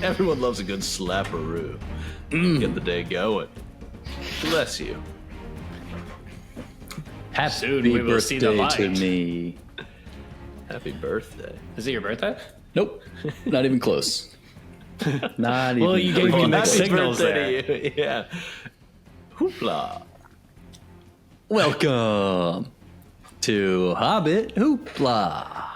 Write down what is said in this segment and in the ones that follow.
Everyone loves a good slapperoo. Get the day going. Bless you. Happy Soon we will see the birthday light. to me. Happy birthday. Is it your birthday? Nope, not even close. Not even. Well, you gave me close. mixed Happy signals birthday to you. Yeah. Hoopla. Welcome to Hobbit Hoopla,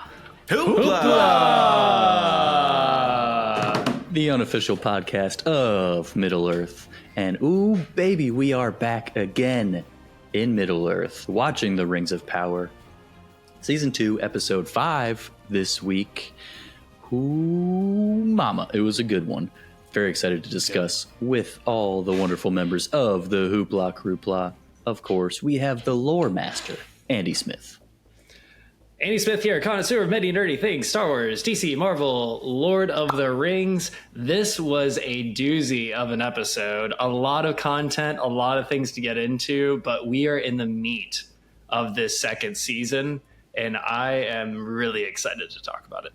the unofficial podcast of Middle Earth. And ooh, baby, we are back again in Middle Earth, watching the Rings of Power. Season 2, Episode 5 this week. Ooh, mama, it was a good one. Very excited to discuss with all the wonderful members of the Hoopla Crewpla. Of course, we have the lore master, Andy Smith. Andy Smith here, connoisseur of many nerdy things, Star Wars, DC, Marvel, Lord of the Rings. This was a doozy of an episode. A lot of content, a lot of things to get into, but we are in the meat of this second season, and I am really excited to talk about it.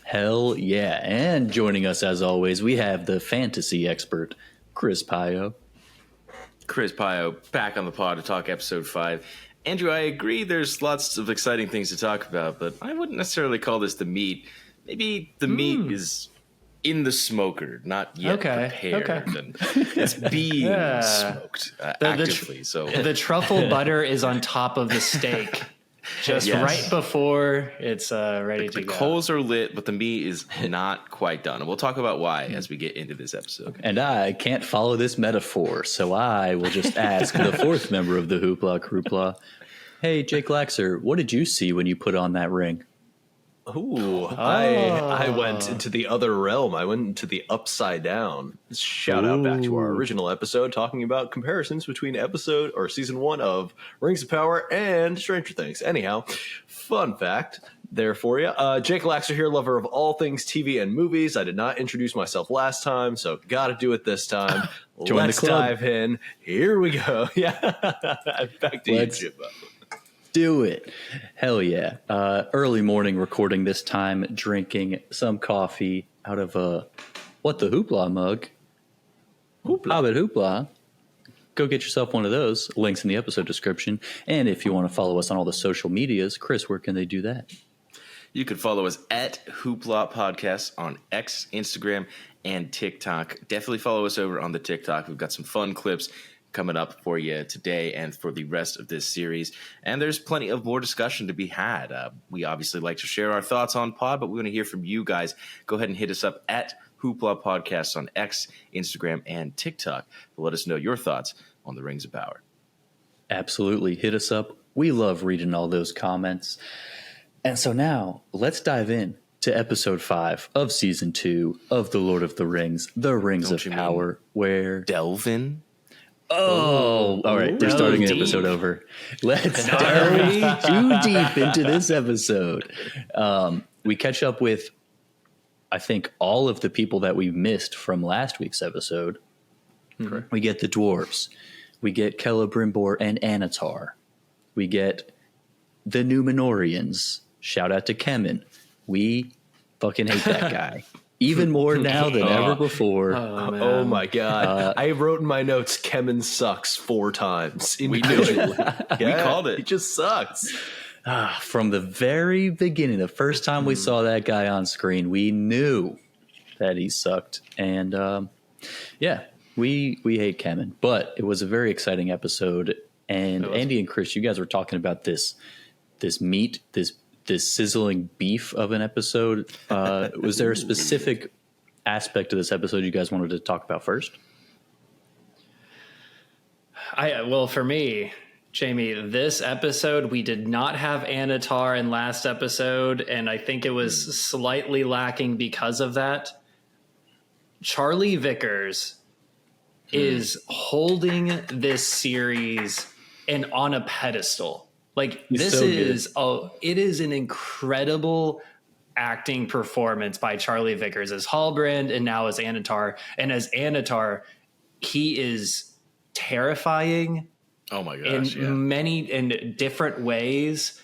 Hell yeah. And joining us as always, we have the fantasy expert, Chris Pio. Chris Pio back on the pod to talk episode 5. Andrew, I agree there's lots of exciting things to talk about, but I wouldn't necessarily call this the meat. Maybe the meat is in the smoker, not yet prepared. And it's being smoked actively. The truffle butter is on top of the steak. Just right before it's ready to go. The coals are lit, but the meat is not quite done. And we'll talk about why as we get into this episode. Okay. And I can't follow this metaphor, so I will just ask the fourth member of the Hoopla Crewpla. Hey, Jake Laxer, what did you see when you put on that ring? Ooh, I went into the other realm. I went into the upside down. Shout out back to our original episode talking about comparisons between season 1 of Rings of Power and Stranger Things. Anyhow, fun fact there for you. Jake Laxer here, lover of all things TV and movies. I did not introduce myself last time, so got to do it this time. Let's dive in. Here we go. Yeah, back to you, Jimbo. Do it. Hell yeah. Early morning recording this time, drinking some coffee out of the Hoopla mug. Hobbit Hoopla. Go get yourself one of those. Links in the episode description. And if you want to follow us on all the social medias, Chris, where can they do that? You can follow us at Hoopla Podcast on X, Instagram, and TikTok. Definitely follow us over on the TikTok. We've got some fun clips coming up for you today and for the rest of this series. And there's plenty of more discussion to be had. We obviously like to share our thoughts on pod, but we want to hear from you guys. Go ahead and hit us up at Hoopla Podcasts on X, Instagram, and TikTok to let us know your thoughts on the Rings of Power. Absolutely. Hit us up. We love reading all those comments. And so now let's dive in to episode 5 of season 2 of The Lord of the Rings, The Rings of Power, where delve in. Oh, all right. We're starting an episode over. Let's dive too deep into this episode. We catch up with, I think, all of the people that we missed from last week's episode. Mm-hmm. We get the dwarves. We get Celebrimbor and Annatar. We get the Númenorians. Shout out to Kemen. We fucking hate that guy. Even more now than ever before. Oh my God. I wrote in my notes, Kemen sucks 4 times. We knew it. We called it. He just sucks. From the very beginning, the first time we saw that guy on screen, we knew that he sucked. And we hate Kemen. But it was a very exciting episode. And Andy and Chris, you guys were talking about this meat, this sizzling beef of an episode. Was there a specific aspect of this episode you guys wanted to talk about first? Well, for me, Jamie, this episode, we did not have Annatar in last episode, and I think it was slightly lacking because of that. Charlie Vickers is holding this series and on a pedestal. Like, He's this so it is an incredible acting performance by Charlie Vickers as Halbrand and now as Annatar. And as Annatar, he is terrifying Oh my gosh! in many different ways.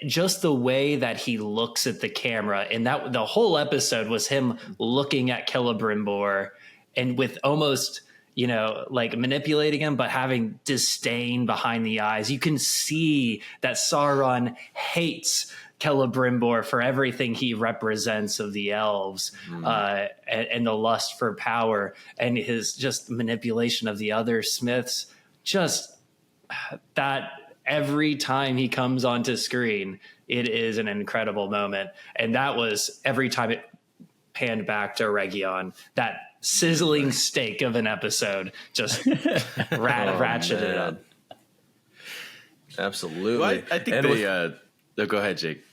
just the way that he looks at the camera, and that the whole episode was him looking at Celebrimbor and with almost, like manipulating him, but having disdain behind the eyes. You can see that Sauron hates Celebrimbor for everything he represents of the elves, and the lust for power, and his just manipulation of the other smiths. Just that every time he comes onto screen, it is an incredible moment. And that was every time it panned back to Region, that sizzling steak of an episode, just ratcheted it up. Absolutely. Well, I think go ahead, Jake.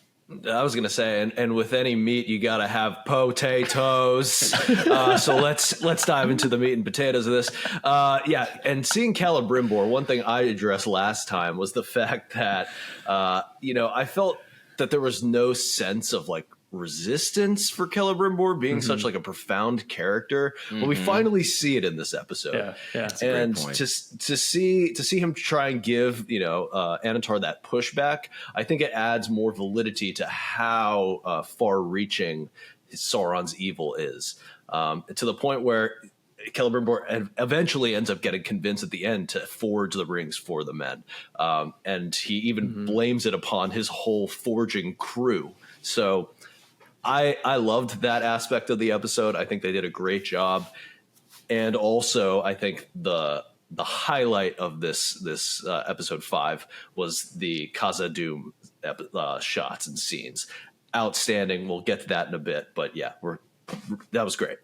I was gonna say, and with any meat, you gotta have potatoes. So let's dive into the meat and potatoes of this. And seeing Celebrimbor, one thing I addressed last time was the fact that I felt that there was no sense of like resistance for Celebrimbor being such like a profound character. But we finally see it in this episode. That's and a great point. to see him try and give Annatar that pushback, I think it adds more validity to how far-reaching Sauron's evil is, to the point where Celebrimbor eventually ends up getting convinced at the end to forge the rings for the men, and he even blames it upon his whole forging crew. So I loved that aspect of the episode. I think they did a great job. And also, I think the highlight of this episode 5 was the Khazad-dûm shots and scenes. Outstanding. We'll get to that in a bit. But yeah, that was great.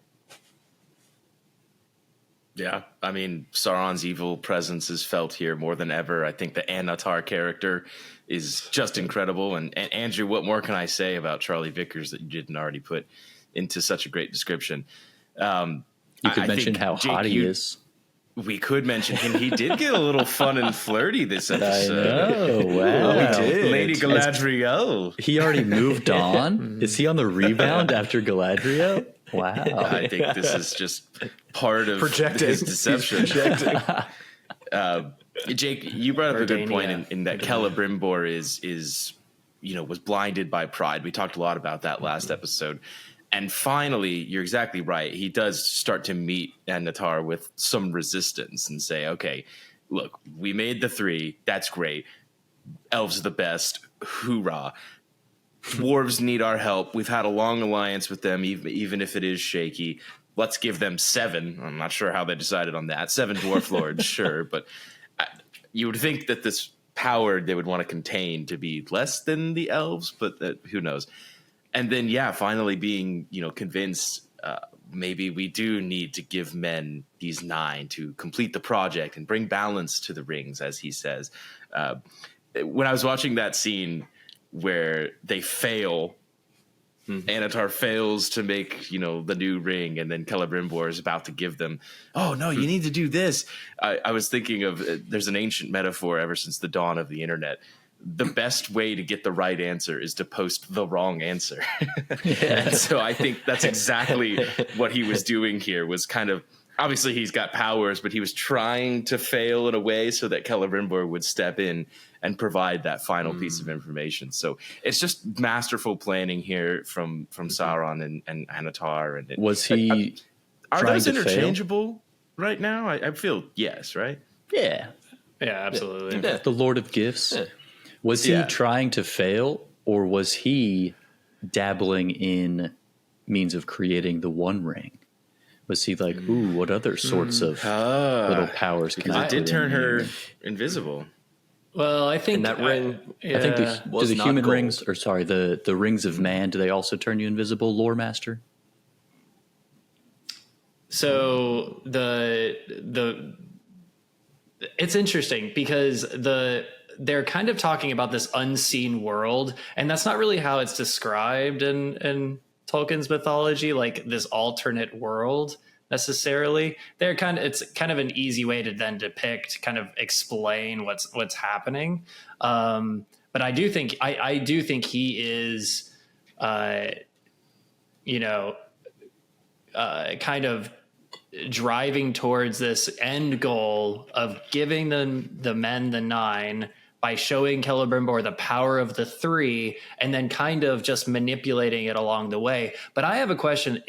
Yeah, I mean, Sauron's evil presence is felt here more than ever. I think the Annatar character is just incredible. And Andrew, what more can I say about Charlie Vickers that you didn't already put into such a great description? You could mention how Jake, hot he is. We could mention him. He did get a little fun and flirty this episode. Oh, wow. He did. Lady Galadriel. He already moved on? Is he on the rebound after Galadriel? Wow. I think this is just part of Projecting. his deception. Jake, you brought up a good point in that Celebrimbor was blinded by pride. We talked a lot about that last episode. And finally, you're exactly right. He does start to meet Annatar with some resistance and say, okay, look, we made the 3. That's great. Elves are the best. Hoorah. Dwarves need our help. We've had a long alliance with them, even if it is shaky. Let's give them 7. I'm not sure how they decided on that. 7 dwarf lords, sure. But you would think that this power they would want to contain to be less than the elves, but who knows? And then, finally being, convinced maybe we do need to give men these 9 to complete the project and bring balance to the rings, as he says. When I was watching that scene where they fail, Annatar fails to make, the new ring, and then Celebrimbor is about to give them, oh, no, you need to do this. I was thinking of, there's an ancient metaphor ever since the dawn of the internet. The best way to get the right answer is to post the wrong answer. And so I think that's exactly what he was doing here, was kind of, obviously he's got powers, but he was trying to fail in a way so that Celebrimbor would step in and provide that final piece of information. So it's just masterful planning here from Sauron and Annatar. And Was he are trying those to interchangeable right now? I feel yes, right? Yeah. Yeah, absolutely. Yeah. The Lord of Gifts. Yeah. Was he trying to fail, or was he dabbling in means of creating the One Ring? Was he like, ooh, what other sorts of little powers can I Because it did put turn in her here? invisible. Well, I think And that ring, I think do was the not human gold. rings, or sorry, the rings of man, do they also turn you invisible, Lore Master? so. It's interesting because they're kind of talking about this unseen world, and that's not really how it's described in Tolkien's mythology, like this alternate world necessarily. It's kind of an easy way to then depict, kind of explain what's happening. But I do think he is, kind of driving towards this end goal of giving the men the 9 by showing Celebrimbor the power of the three and then kind of just manipulating it along the way. But I have a question.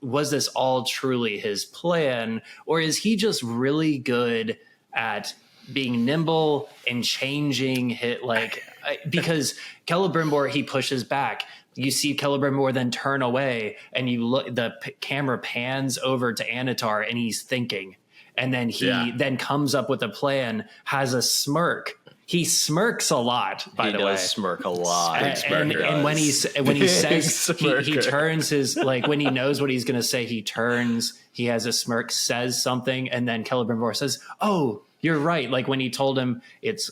Was this all truly his plan, or is he just really good at being nimble and changing because Celebrimbor, he pushes back. You see Celebrimbor then turn away, and you look, the camera pans over to Annatar, and he's thinking. And then he then comes up with a plan, has a smirk. He smirks a lot, by the way. He does smirk a lot. And when he says, he turns his, like, when he knows what he's going to say, he turns, he has a smirk, says something, and then Celebrimbor says, "Oh, you're right." Like when he told him it's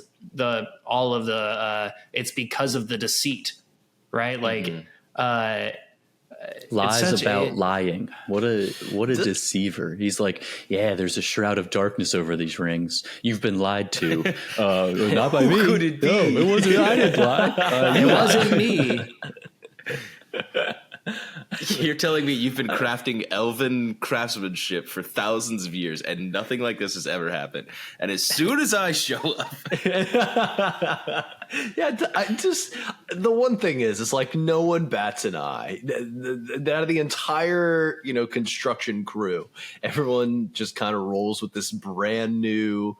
it's because of the deceit, right? Like, lies about lying. What a deceiver. He's like, yeah, there's a shroud of darkness over these rings. You've been lied to. Not by me. Who could it be? No, it wasn't. I didn't lie. It wasn't me. You're telling me you've been crafting elven craftsmanship for thousands of years and nothing like this has ever happened. And as soon as I show up, the one thing is, it's like no one bats an eye. The entire, construction crew, everyone just kind of rolls with this brand new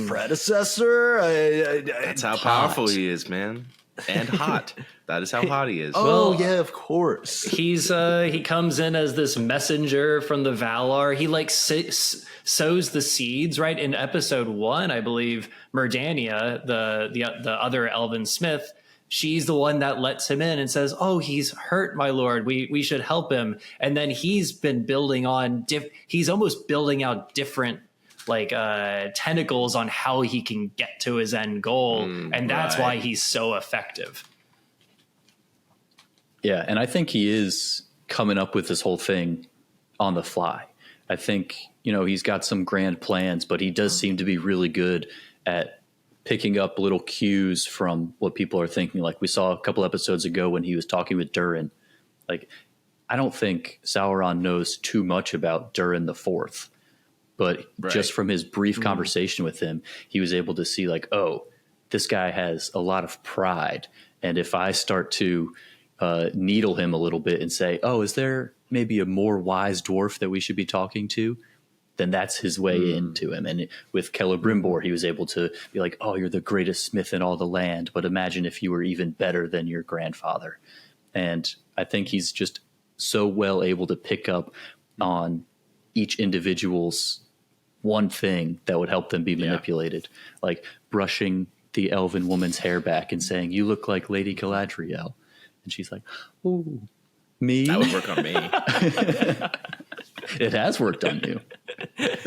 predecessor. That's how powerful he is, man. And hot. That is how hot he is. Oh, yeah, of course. He comes in as this messenger from the Valar. He sows the seeds, right? In episode 1, I believe, Merdania, the other elven smith, she's the one that lets him in and says, "Oh, he's hurt, my lord. We should help him." And then he's been building on he's almost building out different tentacles on how he can get to his end goal. And that's why he's so effective. Yeah. And I think he is coming up with this whole thing on the fly. I think, he's got some grand plans, but he does seem to be really good at picking up little cues from what people are thinking. Like we saw a couple episodes ago when he was talking with Durin. Like, I don't think Sauron knows too much about Durin the Fourth. But just from his brief conversation with him, he was able to see like, oh, this guy has a lot of pride. And if I start to needle him a little bit and say, oh, is there maybe a more wise dwarf that we should be talking to? Then that's his way into him. And with Celebrimbor, he was able to be like, oh, you're the greatest smith in all the land. But imagine if you were even better than your grandfather. And I think he's just so well able to pick up on each individual's one thing that would help them be manipulated, like brushing the elven woman's hair back and saying, "You look like Lady Galadriel," and she's like, "Oh, me." That would work on me. It has worked on you.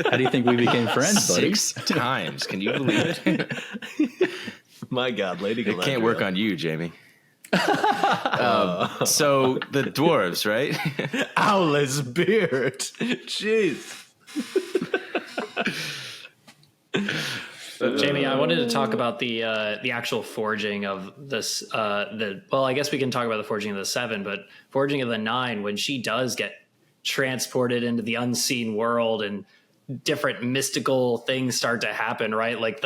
How do you think we became friends, buddy? 6 times. Can you believe it? My God, Lady Galadriel. It can't work on you, Jamie. So the dwarves, right? Owl's beard. Jeez. Jamie, I wanted to talk about the actual forging of this. I guess we can talk about the forging of the 7, but forging of the 9, when she does get transported into the unseen world and different mystical things start to happen, right? Like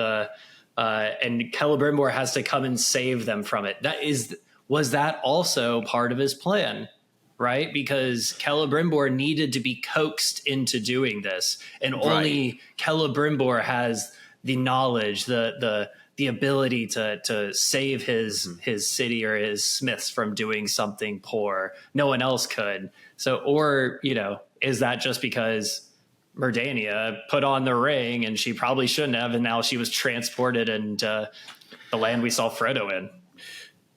and Celebrimbor has to come and save them from it. Was that also part of his plan? Right? Because Celebrimbor needed to be coaxed into doing this. And only Celebrimbor has the knowledge, the ability to save his city or his smiths from doing something poor. No one else could. So, is that just because Merdania put on the ring and she probably shouldn't have, and now she was transported into the land we saw Frodo in?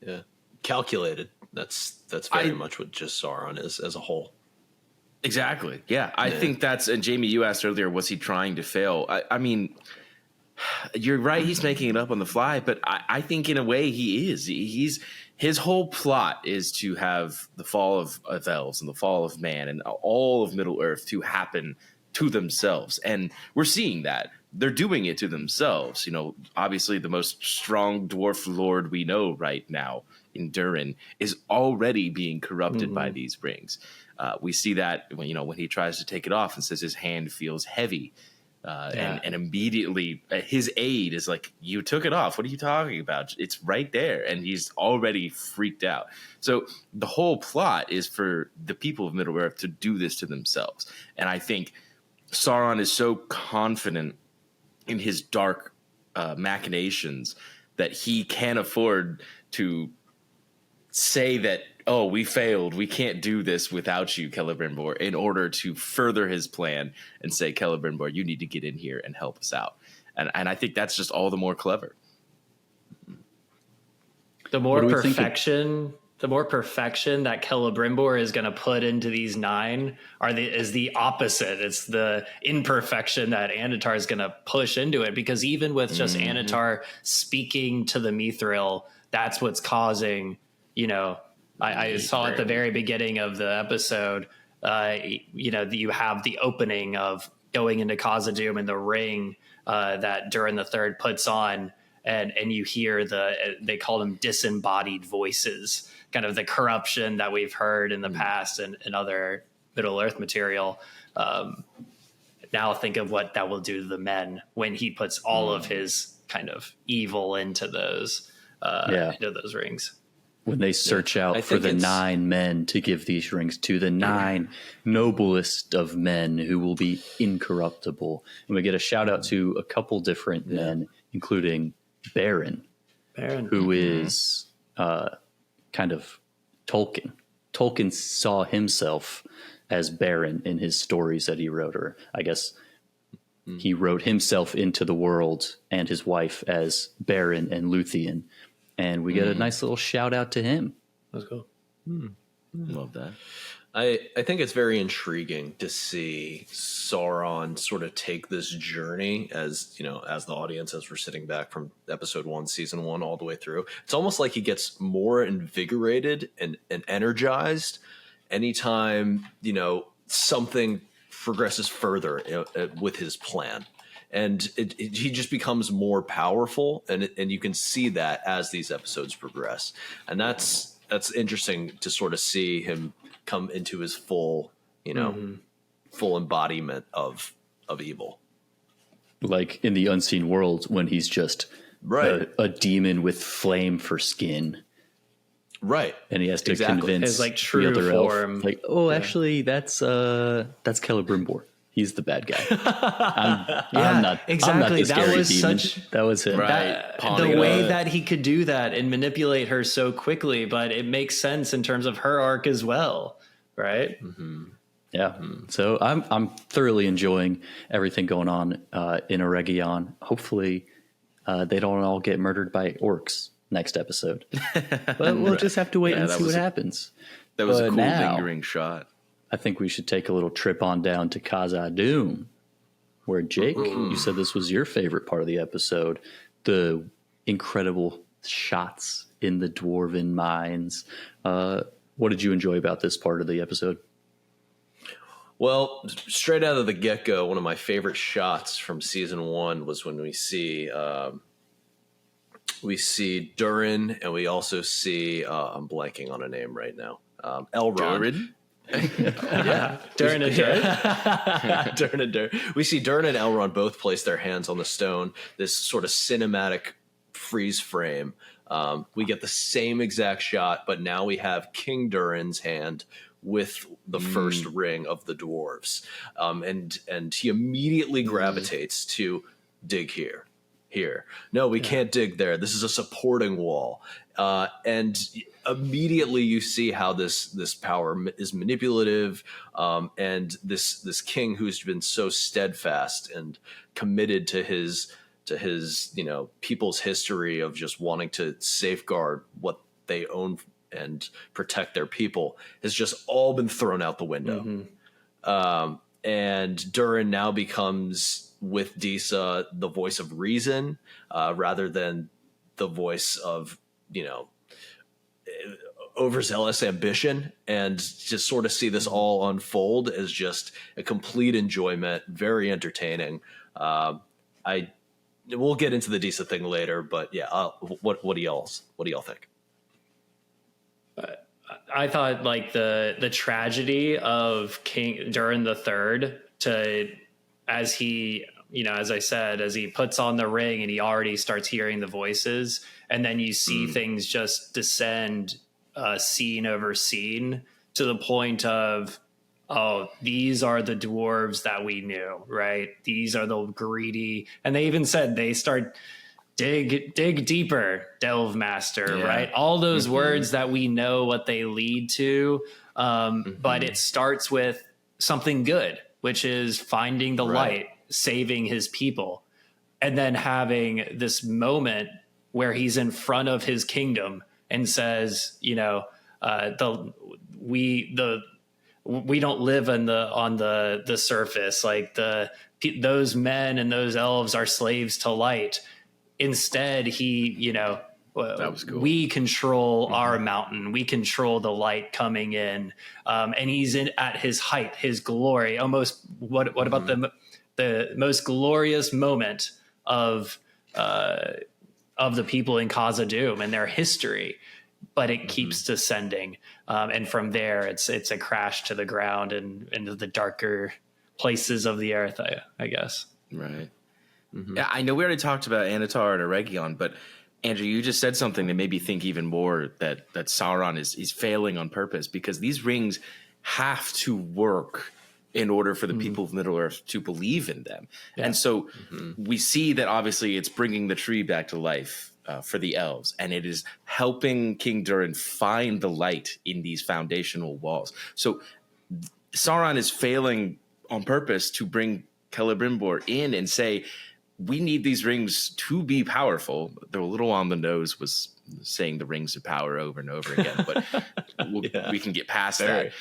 Yeah. Calculated. That's very much what just Sauron is as a whole. Exactly. Yeah. I think and Jamie, you asked earlier, was he trying to fail? I mean, you're right. He's making it up on the fly, but I think in a way he is. His whole plot is to have the fall of elves and the fall of man and all of Middle Earth to happen to themselves. And we're seeing that. They're doing it to themselves. Obviously the most strong dwarf lord we know right now in Durin is already being corrupted by these rings. We see that when he tries to take it off and says his hand feels heavy. and immediately his aide is like, you took it off. What are you talking about? It's right there. And he's already freaked out. So the whole plot is for the people of Middle-earth to do this to themselves. And I think Sauron is so confident in his dark machinations that he can't afford to say that, oh, we failed, we can't do this without you, Celebrimbor, in order to further his plan and say, Celebrimbor, you need to get in here and help us out. And I think that's just all the more clever. The more perfection that Celebrimbor is going to put into these 9 is the opposite. It's the imperfection that Annatar is going to push into it, because even with just Annatar speaking to the Mithril, that's what's causing, I saw at the very beginning of the episode, you have the opening of going into Khazad-dûm and the ring that Durin the Third puts on, and you hear they call them disembodied voices, kind of the corruption that we've heard in the past and other Middle-earth material. Now think of what that will do to the men when he puts all of his kind of evil into those rings. When they search out for the 9 men to give these rings to, the 9 noblest of men who will be incorruptible. And we get a shout out to a couple different men, including Beren, who is kind of Tolkien. Tolkien saw himself as Beren in his stories that he wrote, or I guess he wrote himself into the world and his wife as Beren and Luthien. And we get a nice little shout out to him. Let's go. Love that. I think it's very intriguing to see Sauron sort of take this journey as the audience, as we're sitting back from episode 1, season 1, all the way through. It's almost like he gets more invigorated and energized anytime, something progresses further with his plan. And he just becomes more powerful, and you can see that as these episodes progress, and that's interesting to sort of see him come into his full embodiment of evil, like in the Unseen World when he's just a demon with flame for skin, right? And he has to convince his true the other form. Elf, actually, that's Celebrimbor. He's the bad guy. I'm not the scary demon. That was him. Right. The way that he could do that and manipulate her so quickly, but it makes sense in terms of her arc as well, right? Mm-hmm. Yeah. Mm-hmm. So I'm thoroughly enjoying everything going on in Eregion. Hopefully, they don't all get murdered by orcs next episode. But we'll just have to wait and see what happens. That was a cool lingering shot. I think we should take a little trip on down to Khazad-dûm, where Jake, you said this was your favorite part of the episode, the incredible shots in the dwarven mines. What did you enjoy about this part of the episode? Well, straight out of the get-go, one of my favorite shots from season 1 was when we see Durin, and we also see I'm blanking on a name right now. Elrond. Durin? Durin and Durin. We see Durin and Elrond both place their hands on the stone, this sort of cinematic freeze frame. We get the same exact shot, but now we have King Durin's hand with the first ring of the dwarves, and he immediately gravitates to dig here. No, we can't dig there. This is a supporting wall. And immediately you see how this power is manipulative, and this king who's been so steadfast and committed to his people's history of just wanting to safeguard what they own and protect their people has just all been thrown out the window. And Durin now becomes, with Disa, the voice of reason, rather than the voice of overzealous ambition. And to sort of see this all unfold is just a complete enjoyment, very entertaining. We'll get into the Disa thing later, but yeah, what do y'all think? I thought the tragedy of King Durin the Third, as he as I said, as he puts on the ring and he already starts hearing the voices, and then you see things just descend scene over scene to the point of, oh, these are the dwarves that we knew, right? These are the greedy. And they even said they start dig deeper, delve master, right? All those words that we know what they lead to. But it starts with something good, which is finding the light, saving his people, and then having this moment where he's in front of his kingdom and says, we don't live on the surface. Like those men and those elves are slaves to light. Instead, that was cool. We control our mountain. We control the light coming in. And he's at his height, his glory. Almost what about the most glorious moment of the people in Khazad-dûm and their history? But it keeps descending. And from there, it's a crash to the ground and into the darker places of the earth, I guess. Right. Yeah, I know we already talked about Annatar and Eregion, but Andrew, you just said something that made me think even more that Sauron is failing on purpose, because these rings have to work in order for the people of Middle-earth to believe in them. Yeah. And so we see that obviously it's bringing the tree back to life for the elves, and it is helping King Durin find the light in these foundational walls. So Sauron is failing on purpose to bring Celebrimbor in and say, we need these rings to be powerful. They're a little on the nose was saying the rings of power over and over again, but we can get past that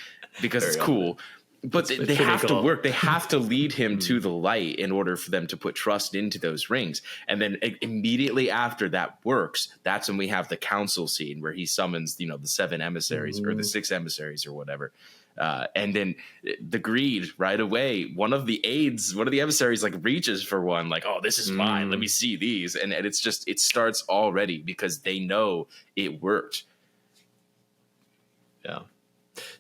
because it's cool. But they have to work. They have to lead him to the light in order for them to put trust into those rings. And then immediately after that works, that's when we have the council scene where he summons, the 7 emissaries or the 6 emissaries or whatever. And then the greed right away. One of the emissaries reaches for one, oh, this is mine. Let me see these. And it's just, it starts already because they know it worked. Yeah.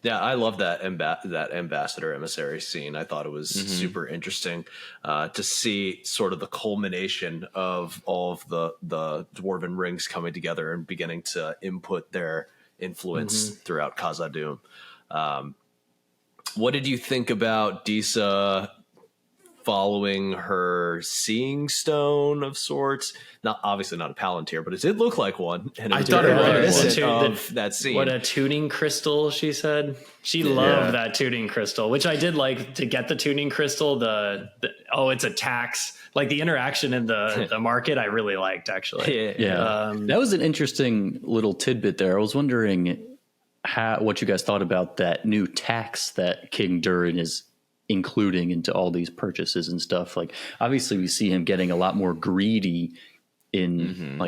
Yeah, I love that ambassador emissary scene. I thought it was super interesting to see sort of the culmination of all of the dwarven rings coming together and beginning to input their influence throughout Khazad-dûm. What did you think about Disa following her seeing stone of sorts? Obviously not a palantir, but it did look like one. And I thought it was of that scene. What a tuning crystal, she said. She loved that tuning crystal, which I did like to get the tuning crystal. It's a tax. Like the interaction in the market, I really liked, actually. Yeah. That was an interesting little tidbit there. I was wondering what you guys thought about that new tax that King Durin is including into all these purchases and stuff. Like, obviously we see him getting a lot more greedy in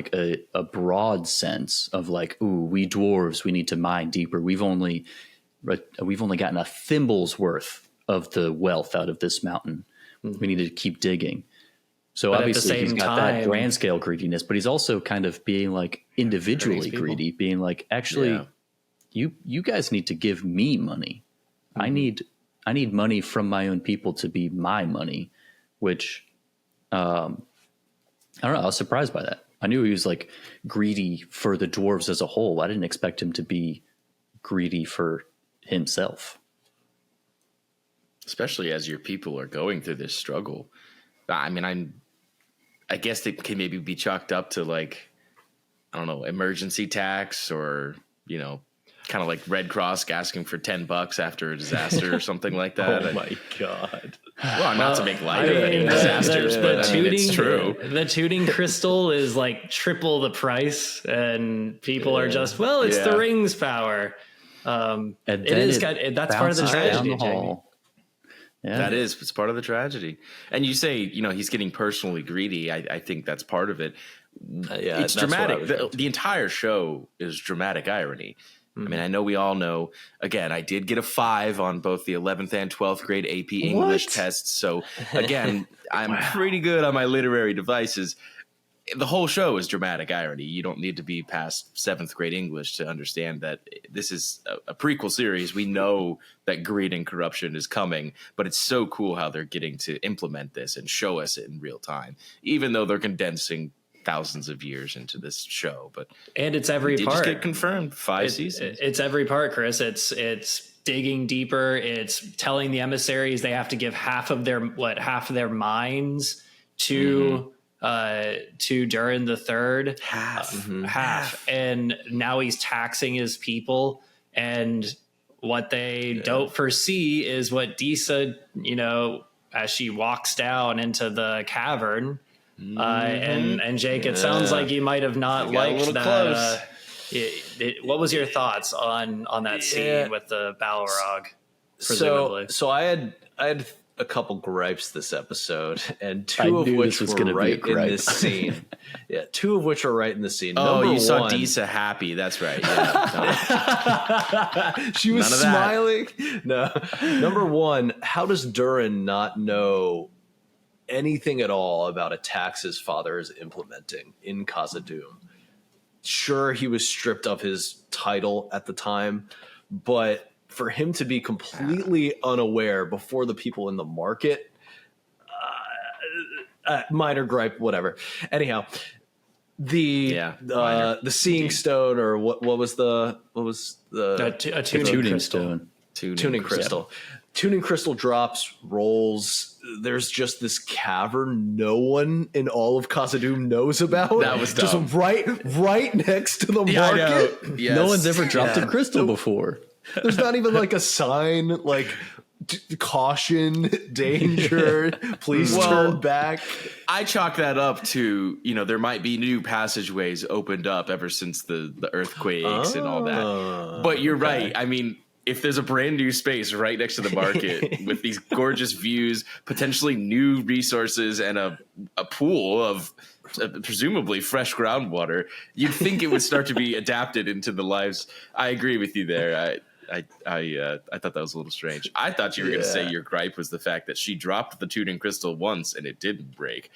a broad sense of we dwarves, we need to mine deeper. We've only gotten a thimble's worth of the wealth out of this mountain. We need to keep digging. So but obviously he's got that grand scale greediness, but he's also kind of being individually greedy, being actually, you guys need to give me money. I need money from my own people to be my money, which I don't know. I was surprised by that. I knew he was greedy for the dwarves as a whole. I didn't expect him to be greedy for himself. Especially as your people are going through this struggle. I mean, I guess it can maybe be chalked up to I don't know, emergency tax or, kind of like Red Cross asking for $10 after a disaster or something like that. Oh my God. Well, not to make light of any disasters, but it's true. The tuning crystal is triple the price, and people are just, it's the ring's power. That's part of the tragedy, Jamie. Yeah. It's part of the tragedy. And you say, he's getting personally greedy. I think that's part of it. It's dramatic. The entire show is dramatic irony. I mean, I know we all know, again, I did get a 5 on both the 11th and 12th grade AP English tests. So again, I'm pretty good on my literary devices. the whole show is dramatic irony. You don't need to be past 7th grade English to understand that this is a prequel series. We know that greed and corruption is coming, but it's so cool how they're getting to implement this and show us it in real time, even though they're condensing thousands of years into this show. And it's every part. Just get confirmed 5 seasons. It's every part, Chris. It's digging deeper. It's telling the emissaries they have to give half of their minds to Durin the Third. Half. And now he's taxing his people. And what they don't foresee is what Disa, as she walks down into the cavern. And Jake, it sounds like you might have not liked that. What was your thoughts on that scene with the Balrog? Presumably, so I had a couple gripes this episode, and two of which were right in this scene. Yeah, two of which are right in the scene. Oh, you saw Disa happy. That's right. Yeah, she was smiling. No, number one, how does Durin not know anything at all about attacks his father is implementing in Khazad-dûm? Sure, he was stripped of his title at the time, but for him to be completely unaware before the people in the market, minor gripe, whatever. Anyhow, the seeing stone, or what was the a tuning stone, tuning crystal. Tuning crystal drops, rolls. There's just this cavern no one in all of Khazad-dûm knows about. That was dumb. Just right next to the market. Yes. No one's ever dropped a crystal before. There's not even like a sign like caution, danger, please turn back. I chalk that up to, there might be new passageways opened up ever since the earthquakes and all that. But you're right. I mean, if there's a brand new space right next to the market with these gorgeous views, potentially new resources, and a pool of presumably fresh groundwater, you'd think it would start to be adapted into the lives. I agree with you there. I thought that was a little strange. I thought you were going to say your gripe was the fact that she dropped the tuning crystal once and it didn't break.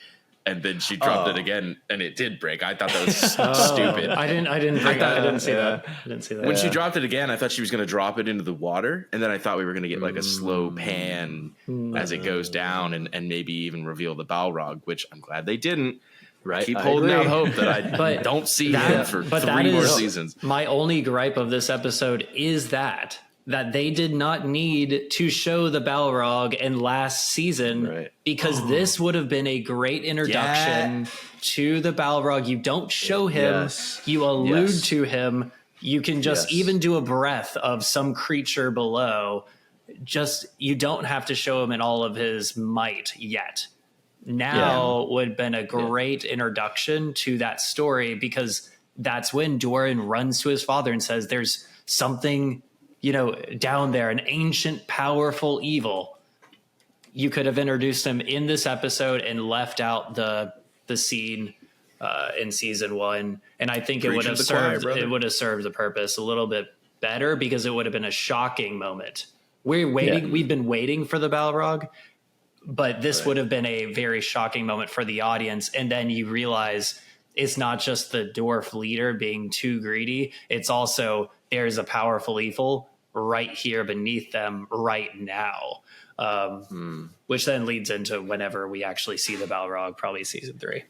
And then she dropped it again, and it did break. I thought that was stupid. I didn't see that. When she dropped it again, I thought she was going to drop it into the water, and then I thought we were going to get like a slow pan as it goes down, and maybe even reveal the Balrog, which I'm glad they didn't. Right, keep holding out hope that I don't see him for 3 more seasons. My only gripe of this episode is that they did not need to show the Balrog in last season, because this would have been a great introduction to the Balrog. You don't show him, you allude to him. You can just even do a breath of some creature below. Just, you don't have to show him in all of his might yet. Now would have been a great introduction to that story, because that's when Durin runs to his father and says, there's something down there, an ancient, powerful evil. You could have introduced him in this episode and left out the scene in season 1, and I think it would have served the purpose a little bit better, because it would have been a shocking moment. We've been waiting for the Balrog, but this would have been a very shocking moment for the audience. And then you realize it's not just the dwarf leader being too greedy, it's also there's a powerful evil right here beneath them right now, which then leads into whenever we actually see the Balrog, probably season 3.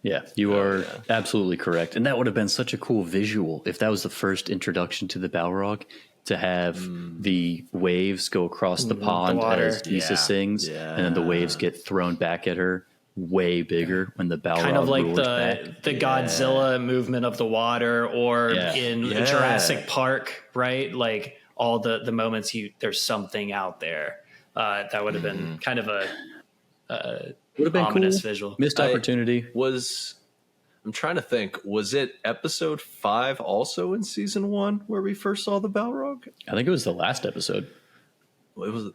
Yeah, you are absolutely correct. And that would have been such a cool visual if that was the first introduction to the Balrog, to have the waves go across the pond as Disa sings, and then the waves get thrown back at her way bigger when the Balrog kind of like the Godzilla movement of the water, or in Jurassic Park, right? Like all the moments there's something out there. That would have been kind of a would have been ominous cool. visual. Missed opportunity. I'm trying to think. Was it episode 5 also in season 1 where we first saw the Balrog? I think it was the last episode. It was.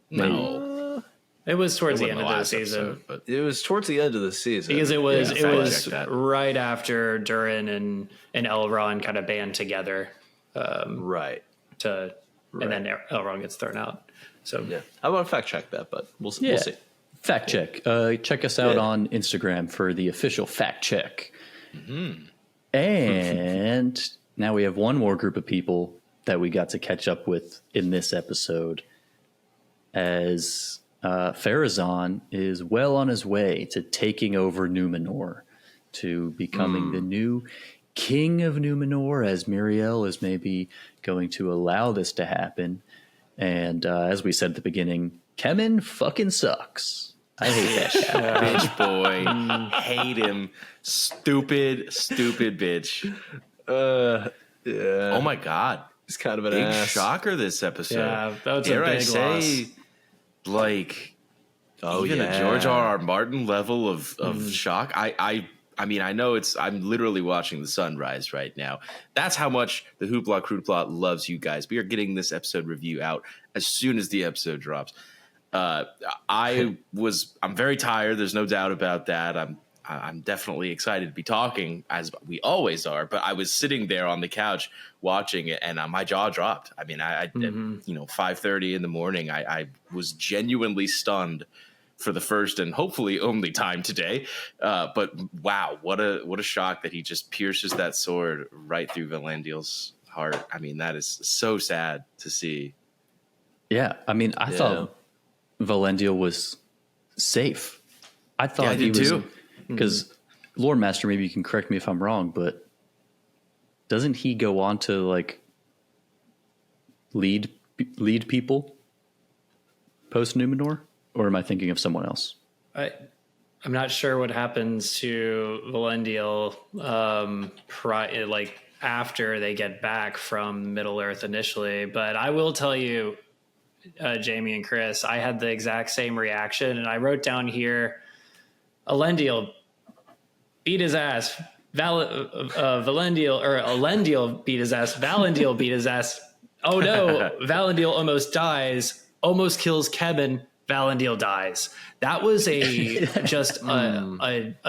No. It was towards the end of the season. Episode, but It was towards the end of the season. Because it was right after Durin and Elrond kind of band together. Right. And then Elrond gets thrown out. So I want to fact check that, but we'll see. fact check. Check us out on Instagram for the official fact check. And now we have one more group of people that we got to catch up with in this episode, as Pharazôn is well on his way to taking over Númenor, to becoming the new king of Númenor, as Miriel is maybe going to allow this to happen. And as we said at the beginning, Kemen fucking sucks. I hate that guy. Bitch boy. Hate him. Stupid bitch. Yeah. Oh my God. He's kind of an Big ass. shocker this episode. Yeah, that was Dare a big I say, loss. like, Oh, even yeah. a George R.R. Martin level of shock. I mean, I know I'm literally watching the sunrise right now. That's how much the Hoopla Crewpla loves you guys. We are getting this episode review out as soon as the episode drops. I'm very tired. There's no doubt about that. I'm definitely excited to be talking, as we always are. But I was sitting there on the couch watching it, and my jaw dropped. I mean, at 5:30 in the morning, I was genuinely stunned for the first and hopefully only time today. But wow, what a shock that he just pierces that sword right through Valandil's heart. I mean, that is so sad to see. Yeah, I mean, I thought Valandil was safe. I thought I he did was too. because Lord Master, maybe you can correct me if I'm wrong, but doesn't he go on to like lead people post Númenor, or am I thinking of someone else? I'm not sure what happens to Valandil like after they get back from Middle Earth initially, but I will tell you, Jamie and Chris, I had the exact same reaction, and I wrote down here, Elendil beat his ass. Elendil beat his ass. Valandil beat his ass. Oh no, Valandil almost dies. Almost kills Kemen. Valandil dies. That was a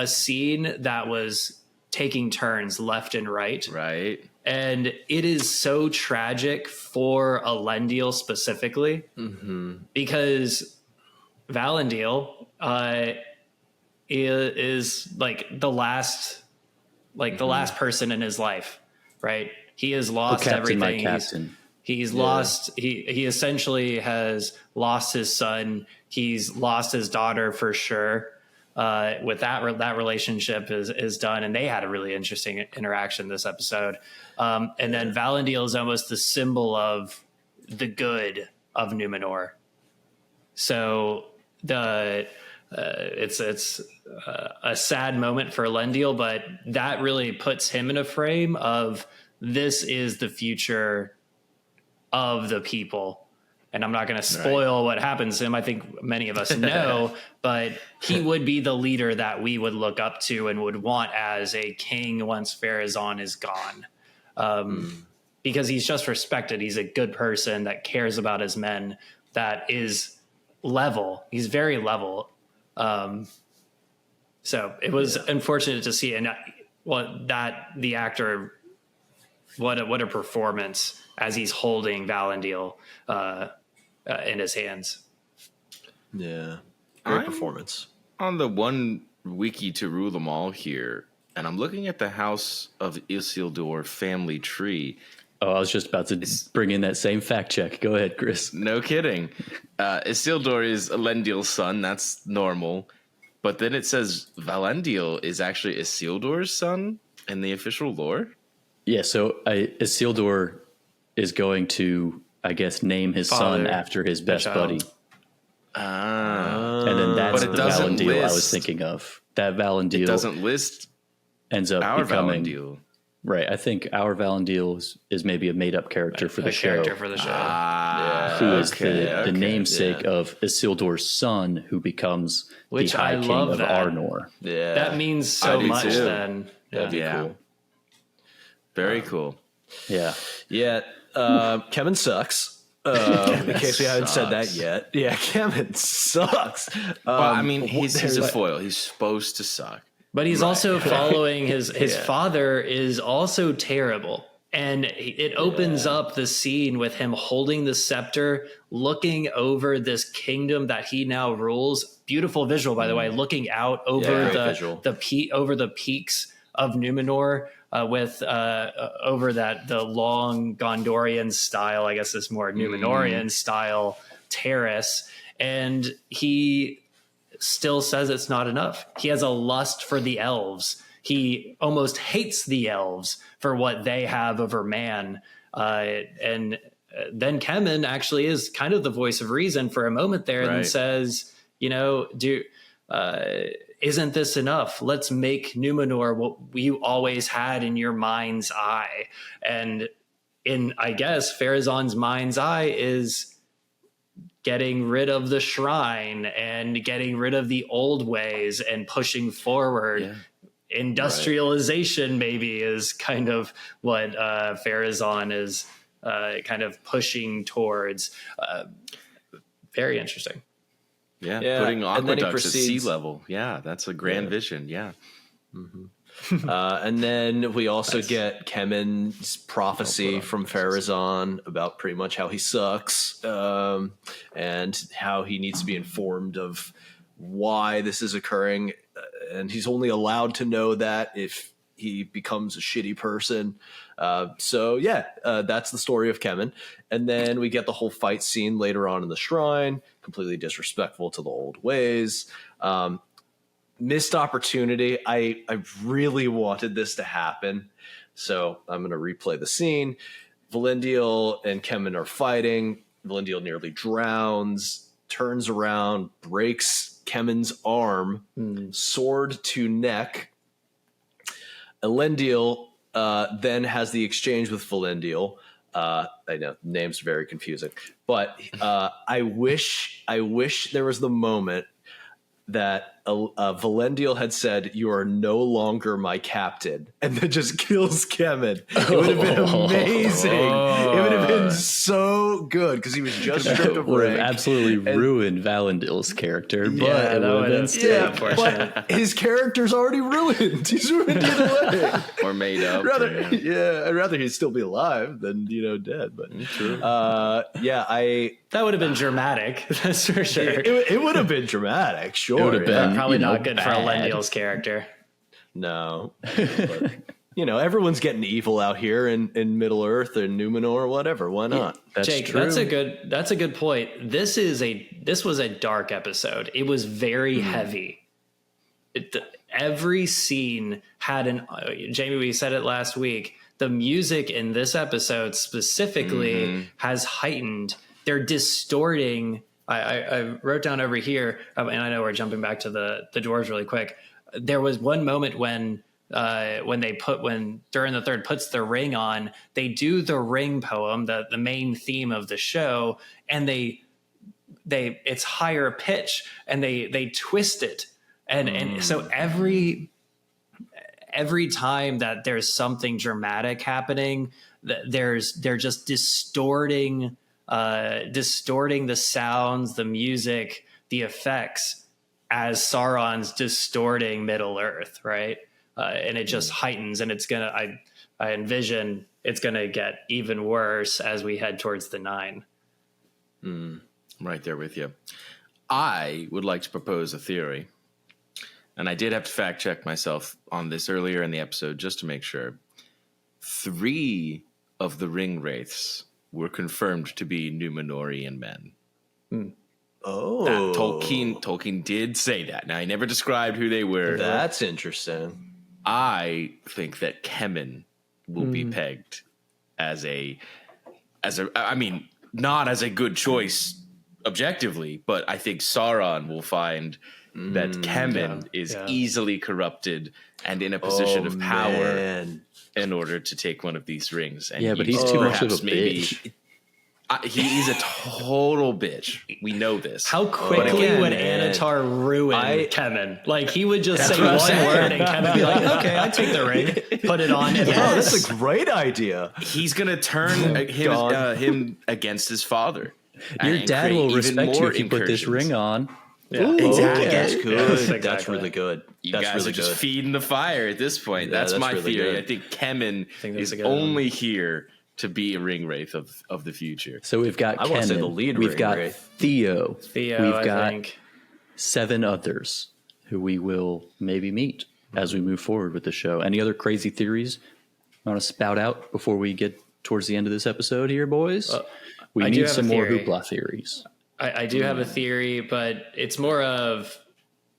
scene that was taking turns left and right. Right. And it is so tragic for Elendil specifically, because Valandil is like the last person in his life, right? He has lost everything. My captain. He's lost. He essentially has lost his son. He's lost his daughter for sure. With that relationship is done, and they had a really interesting interaction this episode. And then Valandil is almost the symbol of the good of Númenor. So it's a sad moment for Elendil, but that really puts him in a frame of this is the future of the people. And I'm not going to spoil what happens to him. I think many of us know, but he would be the leader that we would look up to and would want as a king once Pharazôn is gone. Because he's just respected. He's a good person that cares about his men, that is level. He's very level. So it was unfortunate to see, and that the actor, what a performance as he's holding Valandil in his hands. Yeah. Great performance. On the one wiki to rule them all here, and I'm looking at the House of Isildur family tree. Oh, I was just about to bring in that same fact check. Go ahead, Chris. No kidding. Isildur is Elendil's son. That's normal. But then it says Valandil is actually Isildur's son in the official lore. Yeah, so Isildur is going to, I guess, name his son after his best buddy. And then that's the Valandil I was thinking of. That Valandil It doesn't list ends up our becoming Valandil. Right. I think our Valandil is maybe a made up character for the show. Who is the namesake of Isildur's son, who becomes the High King of Arnor. Yeah. That means so much then. That'd be cool. Very cool. Yeah. Yeah. Kemen sucks. In case we haven't said that yet. Yeah, Kemen sucks. But I mean, he's a foil. He's supposed to suck. But he's also following his father is also terrible. And it opens up the scene with him holding the scepter, looking over this kingdom that he now rules. Beautiful visual, by the way, looking out over over the peaks of Númenor, with over the long Gondorian style, I guess it's more Númenorian style terrace. And he still says it's not enough. He has a lust for the elves. He almost hates the elves for what they have over man. And then Kemen actually is kind of the voice of reason for a moment there, and says, isn't this enough? Let's make Númenor what you always had in your mind's eye. And in, I guess, Pharazôn's mind's eye is getting rid of the shrine and getting rid of the old ways and pushing forward. Yeah. Industrialization maybe is kind of what Pharazôn is kind of pushing towards. Very interesting. Yeah, putting aqueducts at sea level. Yeah, that's a grand vision. Yeah. Mm-hmm. And then we also get Kemen's prophecy from Pharazôn about pretty much how he sucks, and how he needs to be informed of why this is occurring. And he's only allowed to know that if he becomes a shitty person. That's the story of Kemen. And then we get the whole fight scene later on in the shrine, completely disrespectful to the old ways. Missed opportunity. I really wanted this to happen, so I'm going to replay the scene. Valindiel and Kemen are fighting. Valindiel nearly drowns, turns around, breaks Kemen's arm, sword to neck. Elendil then has the exchange with Valindiel. I know, name's very confusing, but I wish there was the moment that Valindiel had said, "You are no longer my captain," and then just kills Kemen. It would have been amazing. It would have been so good because he was just stripped of rank. Absolutely ruined Valindiel's character, but it would have been unfortunate. But his character's already ruined. He's ruined either way. Or made up. I'd rather he'd still be alive than dead. But true. That would have been dramatic. That's for sure. It would have been dramatic. Sure, it would have been probably not good for Elendil's character. No, but, everyone's getting evil out here in Middle Earth or Númenor, whatever. Why not? That's Jake, true. That's a good point. This was a dark episode. It was very heavy. Every scene had Jamie, we said it last week. The music in this episode specifically has heightened. They're distorting. I wrote down over here, and I know we're jumping back to the dwarves really quick. There was one moment when Durin the Third puts the ring on, they do the ring poem, the main theme of the show, and it's higher pitch, and they twist it, and so every time that there's something dramatic happening, they're just distorting the sounds, the music, the effects, as Sauron's distorting Middle Earth, right? And it just heightens, and I envision it's gonna get even worse as we head towards the 9. Right there with you. I would like to propose a theory, and I did have to fact check myself on this earlier in the episode just to make sure. 3 of the ring wraiths were confirmed to be Númenorian men. Oh, Tolkien did say that. Now, he never described who they were. That's interesting. I think that Kemen will be pegged as not as a good choice objectively, but I think Sauron will find that Kemen is easily corrupted and in a position of power in order to take one of these rings. And but he's too much of a bitch. He's a total bitch. We know this. How quickly would Annatar ruin Kemen? Like, he would just say one word and Kemen would be like, okay, I take the ring, put it on. Oh, that's a great idea. He's going to turn him against his father. Your dad will respect you if you put this ring on. Yeah. Exactly. That's good. Yes, That's exactly. really good. You That's guys really are just good. feeding the fire at this point. Yeah, that's my really theory. good. I think Kemen think that's is a good one. only here to be a ring wraith of the future. So we've got I wanna say Kemen, the lead we've ring got wraith. Theo, Theo, we've I got think. 7 others who we will maybe meet as we move forward with the show. Any other crazy theories you want to spout out before we get towards the end of this episode here, boys? We I do need have some a more theory. Hoopla theories. I do have a theory, but it's more of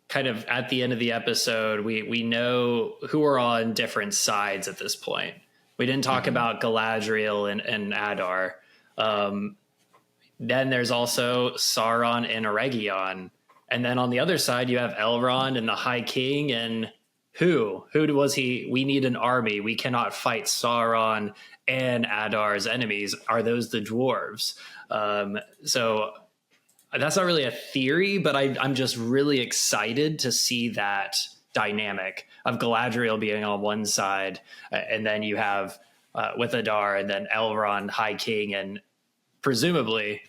kind of at the end of the episode, we know who are on different sides at this point. We didn't talk about Galadriel and Adar. Then there's also Sauron and Eregion. And then on the other side, you have Elrond and the High King. And who was he? We need an army. We cannot fight Sauron and Adar's enemies. Are those the dwarves? So that's not really a theory, but I'm just really excited to see that dynamic of Galadriel being on one side, and then you have with Adar, and then Elrond, High King, and presumably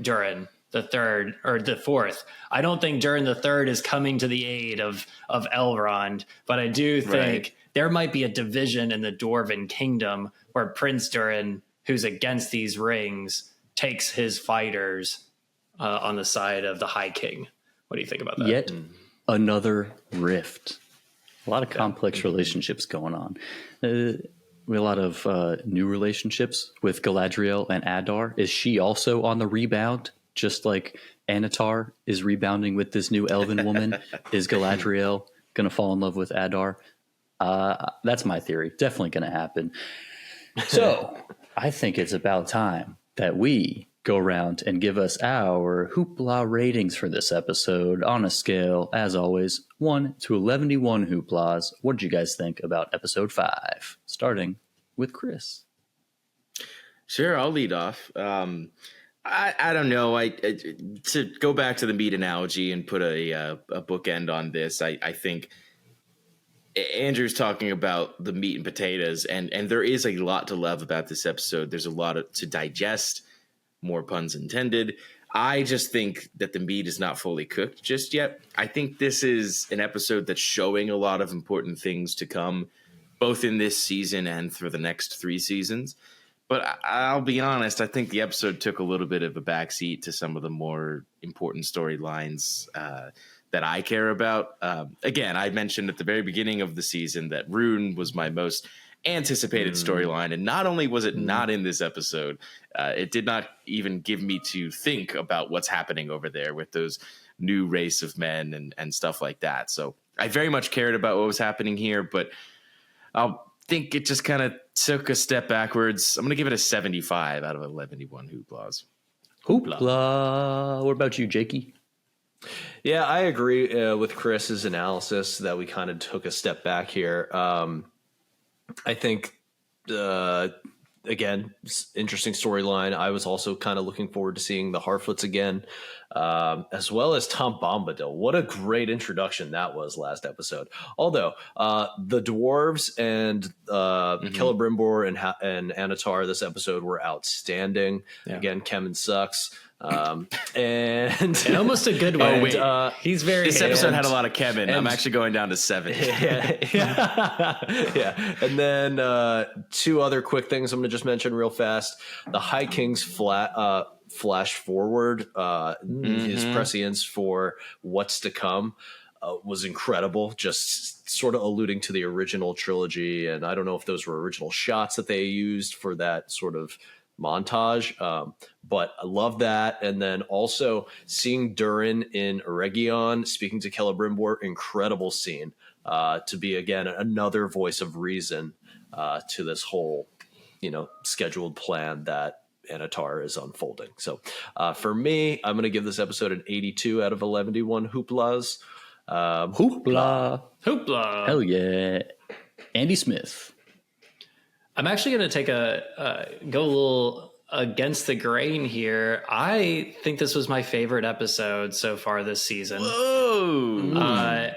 Durin the third or the fourth. I don't think Durin the third is coming to the aid of Elrond, but I do think there might be a division in the Dwarven kingdom where Prince Durin, who's against these rings, takes his fighters on the side of the High King. What do you think about that? Yet another rift. A lot of complex relationships going on. We have a lot of new relationships with Galadriel and Adar. Is she also on the rebound, just like Annatar is rebounding with this new elven woman? Is Galadriel going to fall in love with Adar? That's my theory. Definitely going to happen. So I think it's about time that we go around and give us our Hoopla ratings for this episode on a scale, as always, 1 to 11 Hooplas. What did you guys think about episode 5? Starting with Chris. Sure, I'll lead off. I don't know. To go back to the meat analogy and put a bookend on this, I think Andrew's talking about the meat and potatoes, and there is a lot to love about this episode. There's a lot to digest, more puns intended. I just think that the meat is not fully cooked just yet. I think this is an episode that's showing a lot of important things to come, both in this season and for the next 3 seasons. But I'll be honest, I think the episode took a little bit of a backseat to some of the more important storylines that I care about. Again, I mentioned at the very beginning of the season that Rune was my most anticipated storyline, and not only was it not in this episode, it did not even give me to think about what's happening over there with those new race of men and stuff like that. So I very much cared about what was happening here, but I'll think it just kind of took a step backwards. I'm going to give it a 75 out of 11 Hooplas. Hoopla. What about you, Jakey? Yeah, I agree with Chris's analysis that we kind of took a step back here. I think, again, interesting storyline. I was also kind of looking forward to seeing the Harfoots again, as well as Tom Bombadil. What a great introduction that was last episode. Although the dwarves and Celebrimbor and Annatar this episode were outstanding. Yeah. Again, Kemen sucks. And almost a good way. Oh, wait. He's very. This episode had a lot of Kemen. I'm actually going down to 7. Yeah. And then 2 other quick things I'm going to just mention real fast. The High King's flash forward, his prescience for what's to come was incredible. Just sort of alluding to the original trilogy, and I don't know if those were original shots that they used for that sort of montage, but I love that. And then also seeing Durin in Eregion speaking to Celebrimbor, incredible scene to be again another voice of reason to this whole scheduled plan that Annatar is unfolding. So for me, I'm going to give this episode an 82 out of 11 Hooplas. Hoopla. Hell yeah. Andy Smith. I'm actually going to take go a little against the grain here. I think this was my favorite episode so far this season. Whoa!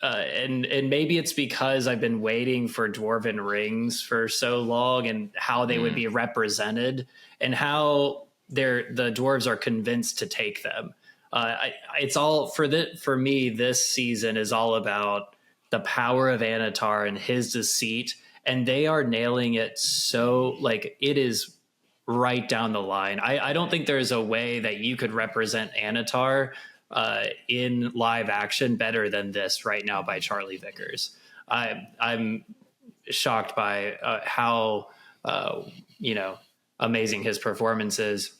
And maybe it's because I've been waiting for Dwarven rings for so long, and how they would be represented, and how the dwarves are convinced to take them. It's all for me. This season is all about the power of Annatar and his deceit, and they are nailing it. So like it is right down the line. I don't think there's a way that you could represent Annatar in live action better than this right now by Charlie Vickers. I'm shocked by how amazing his performance is.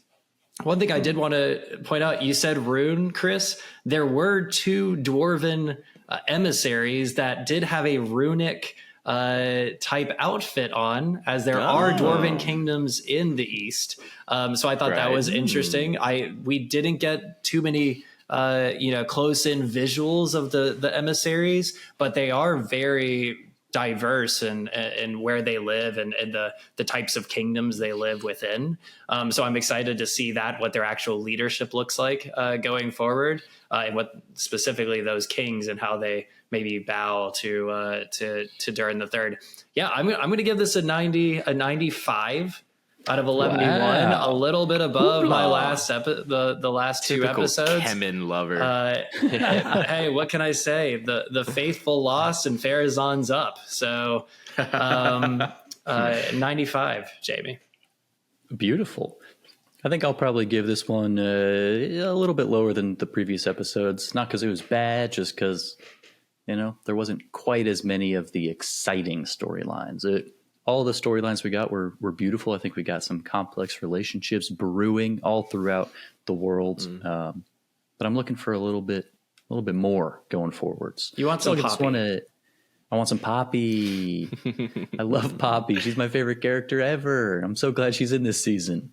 One thing I did want to point out, you said rune, Chris. There were 2 dwarven emissaries that did have a runic type outfit on, as there are dwarven kingdoms in the east. So I thought that was interesting. We didn't get too many close in visuals of the emissaries, but they are very diverse and where they live and the types of kingdoms they live within. So I'm excited to see what their actual leadership looks like going forward, and what specifically those kings and how they maybe bow to Durin the Third. Yeah, I'm going to give this a 95 out of 11-1, a little bit above my last the last Typical 2 episodes. Kemen lover. Hey, what can I say? The faithful lost and Farazan's up. So 95, Jamie. Beautiful. I think I'll probably give this one a little bit lower than the previous episodes. Not because it was bad, just because, there wasn't quite as many of the exciting storylines. All the storylines we got were beautiful. I think we got some complex relationships brewing all throughout the world. But I'm looking for a little bit more going forwards. You want some Poppy? I want some Poppy. I love Poppy. She's my favorite character ever. I'm so glad she's in this season.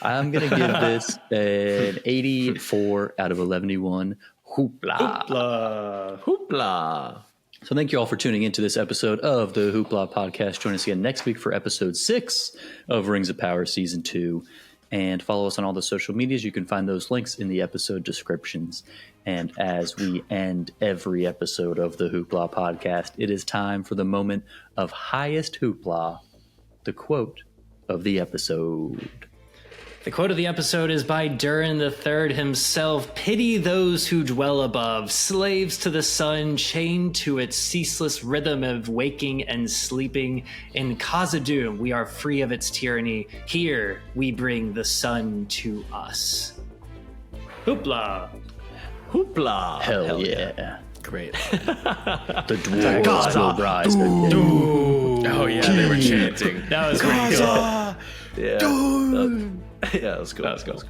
I'm going to give this an 84 out of 11-1. Hoopla. Hoopla. So thank you all for tuning into this episode of the Hoopla podcast. Join us again next week for episode 6 of Rings of Power Season 2. And follow us on all the social medias. You can find those links in the episode descriptions. And as we end every episode of the Hoopla podcast, it is time for the moment of highest hoopla, the quote of the episode. The quote of the episode is by Durin the Third himself. Pity those who dwell above, slaves to the sun, chained to its ceaseless rhythm of waking and sleeping. In Khazad-dûm, we are free of its tyranny. Here, we bring the sun to us. Hoopla. Hoopla. Hell yeah. Great. The dwarves will rise again. Oh, yeah, they were chanting. That was pretty cool. Yeah. Yeah, let's go. That was cool.